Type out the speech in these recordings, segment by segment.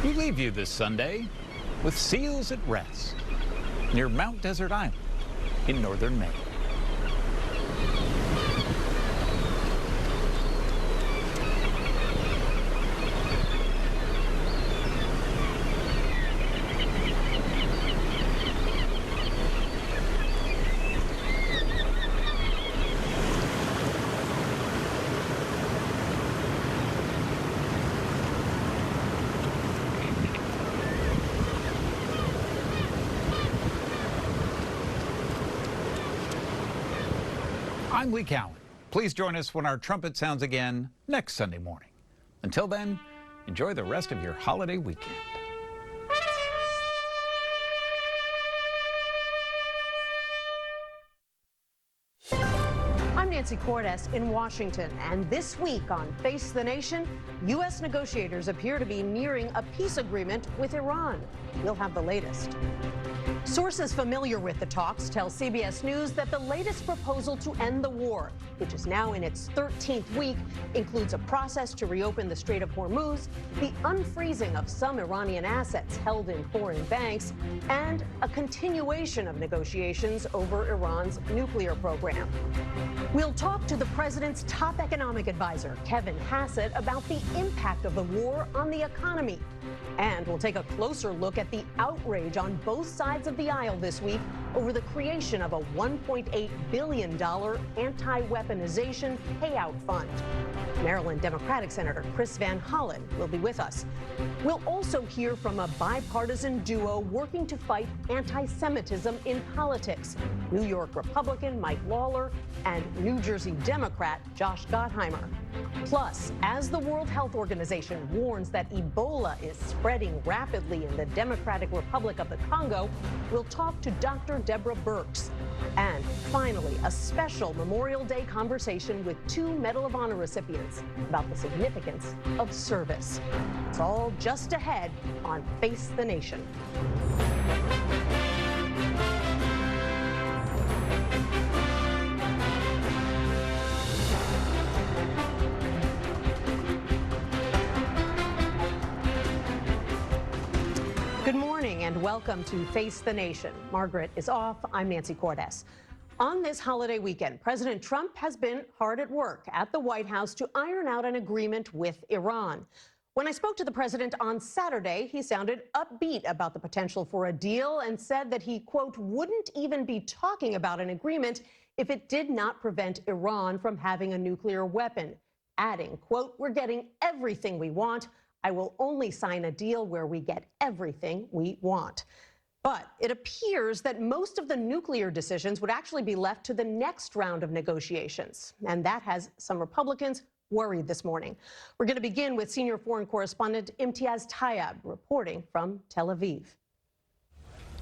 We leave you this Sunday with seals at rest near Mount Desert Island in northern Maine. I'm Lee Cowan. Please join us when our trumpet sounds again next Sunday morning. Until then, enjoy the rest of your holiday weekend. I'm Nancy Cordes in Washington, and this week on Face the Nation, U.S. negotiators appear to be nearing a peace agreement with Iran. We'll have the latest. Sources familiar with the talks tell CBS News that the latest proposal to end the war, which is now in its 13th week, includes a process to reopen the Strait of Hormuz, the unfreezing of some Iranian assets held in foreign banks, and a continuation of negotiations over Iran's nuclear program. We'll talk to the president's top economic advisor, Kevin Hassett, about the impact of the war on the economy. And we'll take a closer look at the outrage on both sides of the aisle this week over the creation of a $1.8 billion anti-weaponization payout fund. Maryland Democratic Senator Chris Van Hollen will be with us. We'll also hear from a bipartisan duo working to fight anti-Semitism in politics, New York Republican Mike Lawler and New Jersey Democrat Josh Gottheimer. Plus, as the World Health Organization warns that Ebola is spreading rapidly in the Democratic Republic of the Congo, we'll talk to Dr. Deborah Birx. And finally, a special Memorial Day conversation with two Medal of Honor recipients about the significance of service. It's all just ahead on Face the Nation. Good morning and welcome to Face the Nation. Margaret is off. I'm Nancy Cordes. On this holiday weekend, President Trump has been hard at work at the White House to iron out an agreement with Iran. When I spoke to the president on Saturday, he sounded upbeat about the potential for a deal and said that he, quote, wouldn't even be talking about an agreement if it did not prevent Iran from having a nuclear weapon, adding, quote, we're getting everything we want. I will only sign a deal where we get everything we want. But it appears that most of the nuclear decisions would actually be left to the next round of negotiations. And that has some Republicans worried this morning. We're going to begin with senior foreign correspondent Imtiaz Tayeb reporting from Tel Aviv.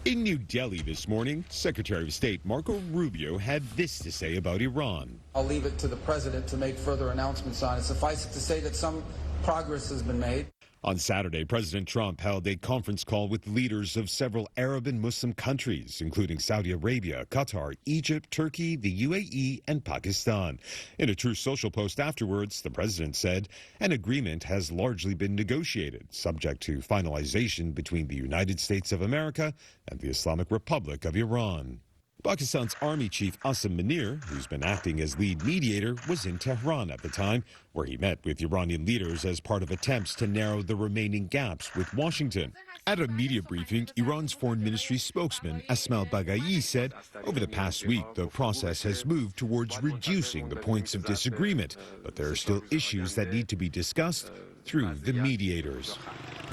In New Delhi this morning, Secretary of State Marco Rubio had this to say about Iran. I'll leave it to the president to make further announcements on it. Suffice it to say that some progress has been made. On Saturday, President Trump held a conference call with leaders of several Arab and Muslim countries, including Saudi Arabia, Qatar, Egypt, Turkey, the UAE, and Pakistan. In a Truth Social post afterwards, the president said an agreement has largely been negotiated, subject to finalization between the United States of America and the Islamic Republic of Iran. Pakistan's Army Chief Asim Munir, who's been acting as lead mediator, was in Tehran at the time, where he met with Iranian leaders as part of attempts to narrow the remaining gaps with Washington. At a media briefing, Iran's foreign ministry spokesman Asma Baghai said over the past week the process has moved towards reducing the points of disagreement, but there are still issues that need to be discussed through the mediators.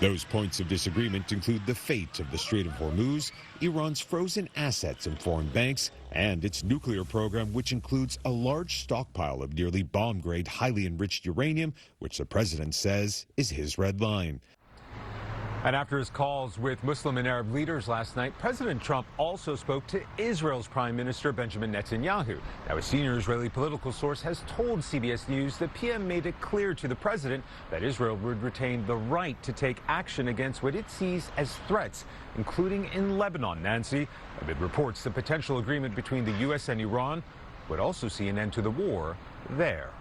Those points of disagreement include the fate of the Strait of Hormuz, Iran's frozen assets in foreign banks, and its nuclear program, which includes a large stockpile of nearly bomb-grade, highly enriched uranium, which the president says is his red line. And after his calls with Muslim and Arab leaders last night, President Trump also spoke to Israel's Prime Minister Benjamin Netanyahu. Now, a senior Israeli political source has told CBS News the PM made it clear to the president that Israel would retain the right to take action against what it sees as threats, including in Lebanon. Nancy, amid reports the potential agreement between the U.S. and Iran would also see an end to the war there.